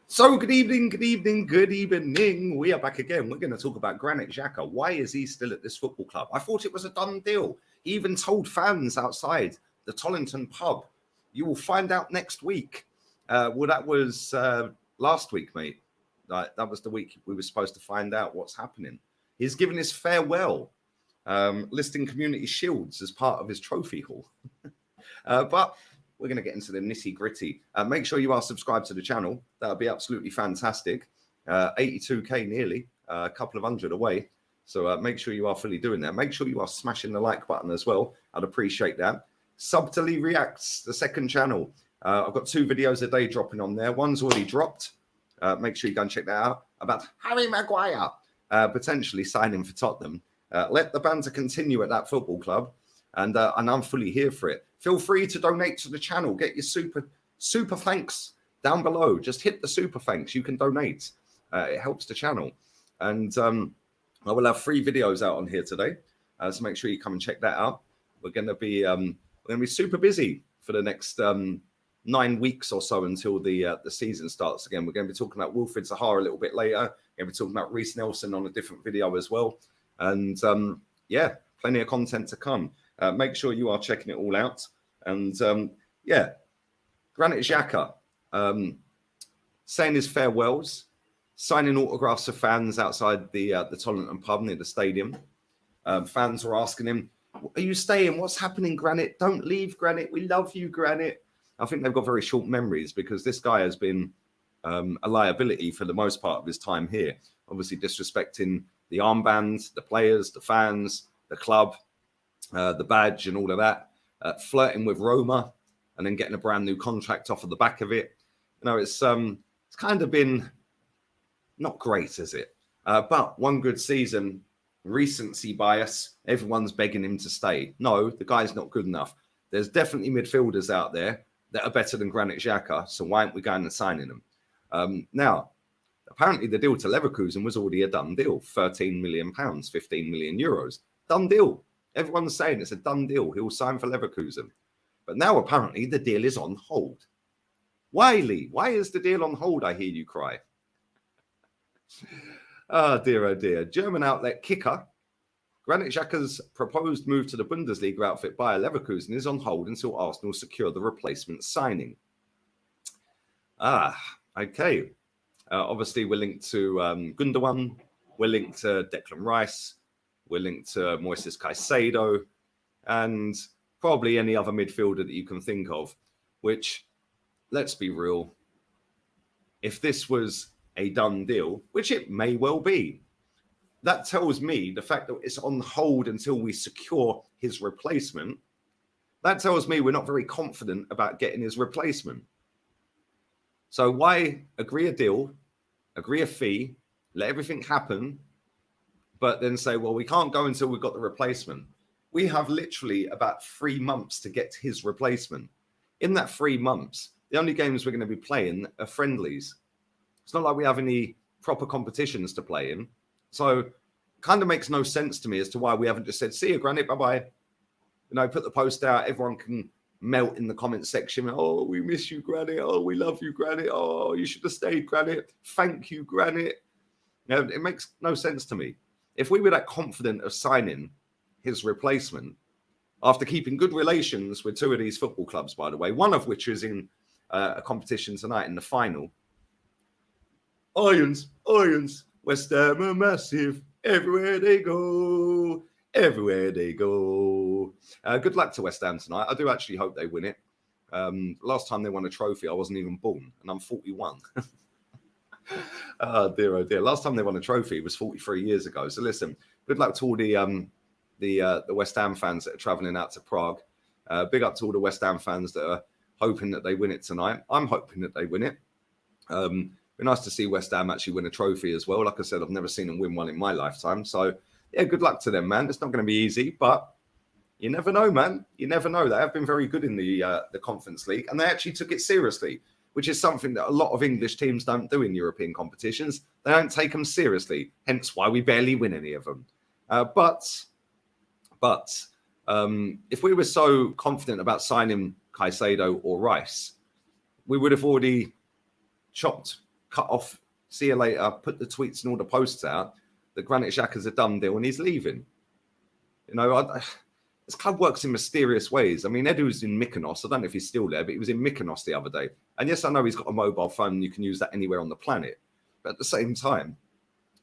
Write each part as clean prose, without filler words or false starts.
So good evening, good evening, good evening. We are back again. We're going to talk about Granit Xhaka. Why is he still at this football club? I thought it was a done deal. He even told fans outside the Tollington pub, you will find out next week. Well, that was last week, mate. That was the week we were supposed to find out what's happening. He's given his farewell, listing community shields as part of his trophy haul. But we're going to get into the nitty gritty. Make sure you are subscribed to the channel. That would be absolutely fantastic. 82k nearly, a couple of hundred away. So make sure you are fully doing that. Make sure you are smashing the like button as well. I'd appreciate that. Subtly Reacts, the second channel. I've got 2 videos a day dropping on there. One's already dropped. Make sure you go and check that out. About Harry Maguire potentially signing for Tottenham. Let the banter continue at that football club. And I'm fully here for it. Feel free to donate to the channel. Get your super thanks down below. Just hit the super thanks. You can donate. It helps the channel. And I will have 3 videos out on here today. So make sure you come and check that out. We're going to be super busy for the next 9 weeks or so until the season starts again. We're going to be talking about Wilfried Zaha a little bit later. We're going to be talking about Reece Nelson on a different video as well. And yeah, plenty of content to come. Make sure you are checking it all out. And yeah, Granit Xhaka saying his farewells, signing autographs for fans outside the Tollington pub near the stadium. Fans were asking him, "Are you staying? What's happening, Granit? Don't leave, Granit. We love you, Granit." I think they've got very short memories because this guy has been a liability for the most part of his time here. Obviously disrespecting the armband, the players, the fans, the club. The badge and all of that, flirting with Roma and then getting a brand new contract off of the back of it. You know, it's kind of been not great, is it? But one good season, recency bias, everyone's begging him to stay. No, the guy's not good enough. There's definitely midfielders out there that are better than Granit Xhaka, so why aren't we going and signing them? Now, apparently the deal to Leverkusen was already a done deal. £13 million, 15 million euros. Done deal. Everyone's saying it's a done deal. He'll sign for Leverkusen. But now apparently the deal is on hold. Why, Lee? Why is the deal on hold, I hear you cry? Oh, dear. German outlet Kicker. Granit Xhaka's proposed move to the Bundesliga outfit Bayer Leverkusen is on hold until Arsenal secure the replacement signing. Okay. Obviously, we're linked to Gundogan. We're linked to Declan Rice. We're linked to Moises Caicedo and probably any other midfielder that you can think of, which, let's be real, if this was a done deal, which it may well be, that tells me the fact that it's on hold until we secure his replacement, that tells me we're not very confident about getting his replacement. So why agree a deal, agree a fee, let everything happen, but then say, well, we can't go until we've got the replacement. We have literally about 3 months to get his replacement. In that 3 months, the only games we're going to be playing are friendlies. It's not like we have any proper competitions to play in. So it kind of makes no sense to me as to why we haven't just said, see you, Granit, bye-bye. You know, put the post out. Everyone can melt in the comment section. Oh, we miss you, Granit. Oh, we love you, Granit. Oh, you should have stayed, Granit. Thank you, Granit. You know, it makes no sense to me. If we were that confident of signing his replacement, after keeping good relations with 2 of these football clubs, by the way, one of which is in a competition tonight in the final. Irons, West Ham are massive. Everywhere they go. Good luck to West Ham tonight. I do actually hope they win it. Last time they won a trophy, I wasn't even born, and I'm 41. Oh dear. Last time they won a trophy was 43 years ago. So listen, good luck to all the West Ham fans that are traveling out to Prague. Big up to all the West Ham fans that are hoping that they win it tonight. I'm hoping that they win it. Be nice to see West Ham actually win a trophy as well. Like I said, I've never seen them win one in my lifetime. So yeah, good luck to them, man. It's not going to be easy, but you never know, man. You never know. They have been very good in the Conference League, and they actually took it seriously, which is something that a lot of English teams don't do in European competitions. They don't take them seriously, hence why we barely win any of them. But if we were so confident about signing Caicedo or Rice, we would have already chopped cut off, see you later, put the tweets and all the posts out that Granit Xhaka's a done deal and he's leaving. You know, this club works in mysterious ways. I mean, Edu's in Mykonos. I don't know if he's still there, but he was in Mykonos the other day. And yes, I know he's got a mobile phone and you can use that anywhere on the planet. But at the same time,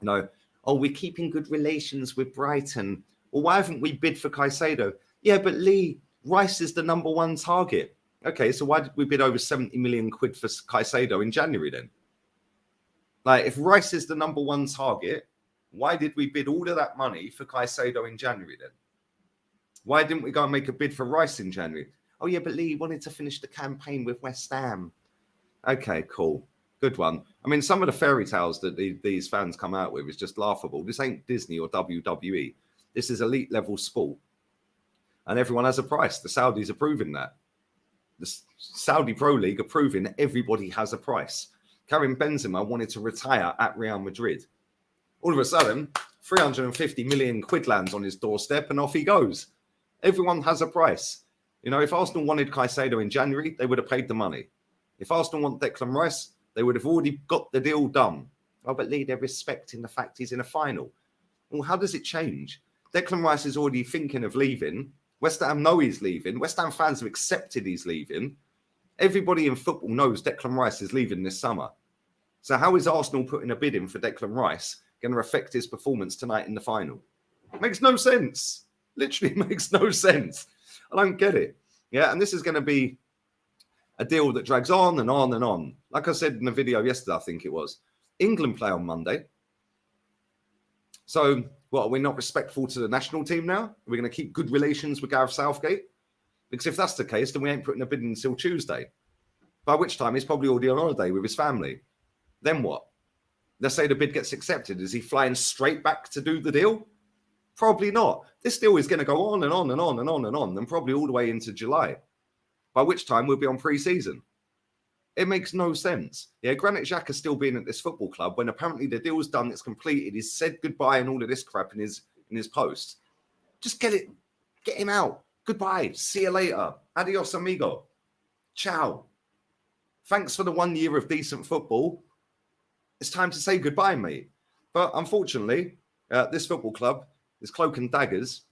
you know, oh, we're keeping good relations with Brighton. Well, why haven't we bid for Caicedo? Yeah, but Lee, Rice is the #1 target. Okay, so why did we bid over 70 million quid for Caicedo in January then? Like, if Rice is the #1 target, why did we bid all of that money for Caicedo in January then? Why didn't we go and make a bid for Rice in January? Oh, yeah, but Lee wanted to finish the campaign with West Ham. Okay, cool. Good one. I mean, some of the fairy tales that these fans come out with is just laughable. This ain't Disney or WWE. This is elite level sport. And everyone has a price. The Saudis are proving that. The Saudi Pro League are proving everybody has a price. Karim Benzema wanted to retire at Real Madrid. All of a sudden, 350 million quid lands on his doorstep and off he goes. Everyone has a price. You know, if Arsenal wanted Caicedo in January, they would have paid the money. If Arsenal want Declan Rice, they would have already got the deal done. Oh, but Lee, they're respecting the fact he's in a final. Well, how does it change? Declan Rice is already thinking of leaving. West Ham know he's leaving. West Ham fans have accepted he's leaving. Everybody in football knows Declan Rice is leaving this summer. So how is Arsenal putting a bid in for Declan Rice going to affect his performance tonight in the final? It makes no sense. Literally makes no sense. I don't get it. Yeah, and this is going to be a deal that drags on and on and on. Like I said in the video yesterday, I think it was, England play on Monday. So, what, are we not respectful to the national team now? Are we going to keep good relations with Gareth Southgate? Because if that's the case, then we ain't putting a bid in until Tuesday. By which time he's probably already on holiday with his family. Then what? Let's say the bid gets accepted. Is he flying straight back to do the deal? Probably not. This deal is going to go on and on and on and on and on, and probably all the way into July. By which time we'll be on pre-season. It makes no sense. Yeah, Granit Xhaka still being at this football club when apparently the deal's done, it's completed, he's said goodbye and all of this crap in his post. Just get him out. Goodbye. See you later. Adios, amigo. Ciao. Thanks for the 1 year of decent football. It's time to say goodbye, mate. But unfortunately, this football club is cloak and daggers.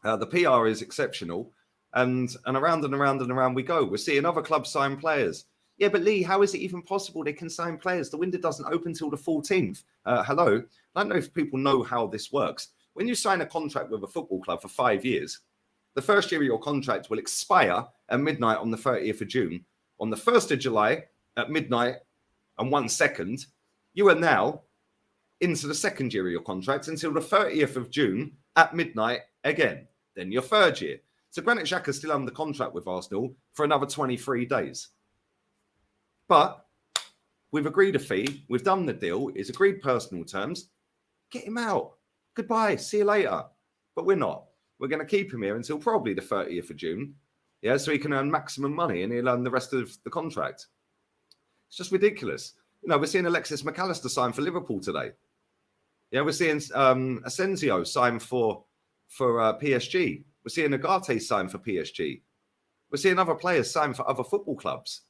The PR is exceptional. And around and around and around we go. We're seeing other clubs sign players. Yeah, but Lee, how is it even possible they can sign players? The window doesn't open till the 14th. Hello? I don't know if people know how this works. When you sign a contract with a football club for 5 years, the first year of your contract will expire at midnight on the 30th of June. On the 1st of July at midnight and 1 second, you are now into the second year of your contract until the 30th of June at midnight again. Then your third year. So Granit Xhaka is still under contract with Arsenal for another 23 days. But we've agreed a fee. We've done the deal. It's agreed personal terms. Get him out. Goodbye. See you later. But we're not. We're going to keep him here until probably the 30th of June. Yeah, so he can earn maximum money and he'll earn the rest of the contract. It's just ridiculous. You know, we're seeing Alexis McAllister sign for Liverpool today. Yeah, we're seeing Asensio sign for PSG. We're seeing Agate sign for PSG. We're seeing other players sign for other football clubs.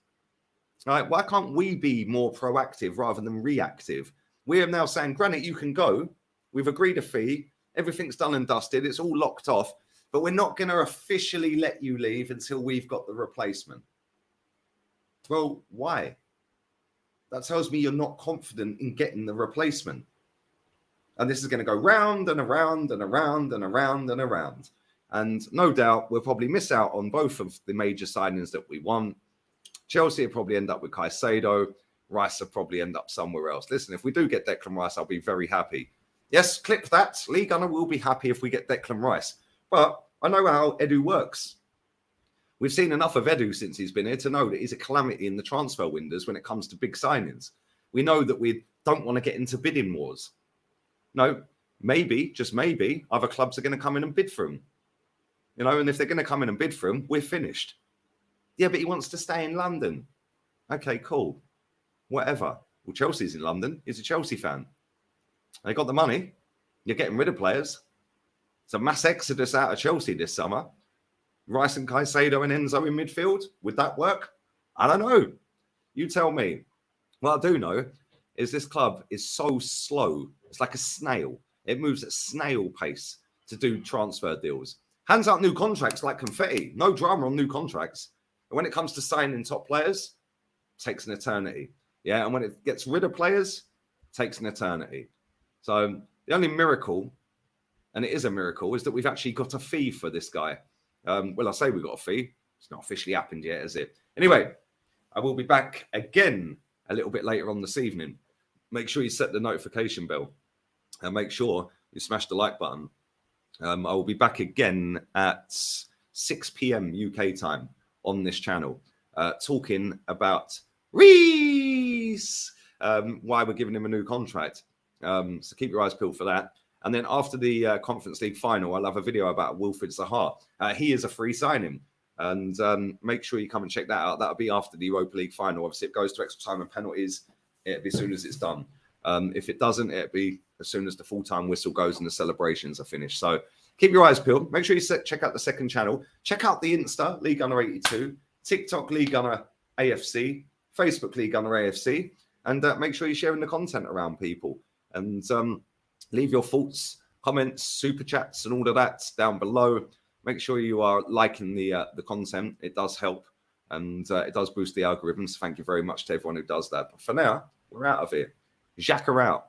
All right, why can't we be more proactive rather than reactive? We are now saying, Granit, you can go. We've agreed a fee. Everything's done and dusted. It's all locked off. But we're not going to officially let you leave until we've got the replacement. Well, why? That tells me you're not confident in getting the replacement. And this is going to go round and around and around and around and around. And no doubt we'll probably miss out on both of the major signings that we want. Chelsea will probably end up with Caicedo. Rice will probably end up somewhere else. Listen, if we do get Declan Rice, I'll be very happy. Yes, clip that. Lee Gunner will be happy if we get Declan Rice. But I know how Edu works. We've seen enough of Edu since he's been here to know that he's a calamity in the transfer windows when it comes to big signings. We know that we don't want to get into bidding wars. No, maybe, just maybe, other clubs are going to come in and bid for him. You know, and if they're going to come in and bid for him, we're finished. Yeah, but he wants to stay in London. Okay, cool. Whatever. Well, Chelsea's in London. He's a Chelsea fan. They got the money. You're getting rid of players. It's a mass exodus out of Chelsea this summer. Rice and Caicedo and Enzo in midfield. Would that work? I don't know. You tell me. What I do know is this club is so slow. It's like a snail. It moves at snail pace to do transfer deals. Hands out new contracts like confetti. No drama on new contracts. And when it comes to signing top players, it takes an eternity. Yeah, and when it gets rid of players, it takes an eternity. So the only miracle, and it is a miracle, is that we've actually got a fee for this guy. Well, I say we got a fee. It's not officially happened yet, is it? Anyway, I will be back again a little bit later on this evening. Make sure you set the notification bell and make sure you smash the like button. I will be back again at 6 p.m. UK time on this channel, talking about Reece, why we're giving him a new contract. So keep your eyes peeled for that. And then after the Conference League final, I'll have a video about Wilfried Zaha. He is a free signing. And make sure you come and check that out. That'll be after the Europa League final. Obviously, it goes to extra time and penalties. It'll be as soon as it's done. If it doesn't, it'll be as soon as the full-time whistle goes and the celebrations are finished. So keep your eyes peeled. Make sure you check out the second channel. Check out the Insta, League Gunner 82, TikTok, League Gunner AFC, Facebook, League Gunner AFC. And make sure you're sharing the content around people. And leave your thoughts, comments, super chats, and all of that down below. Make sure you are liking the content. It does help, and it does boost the algorithms. Thank you very much to everyone who does that. But for now, we're out of here. Xhaka out.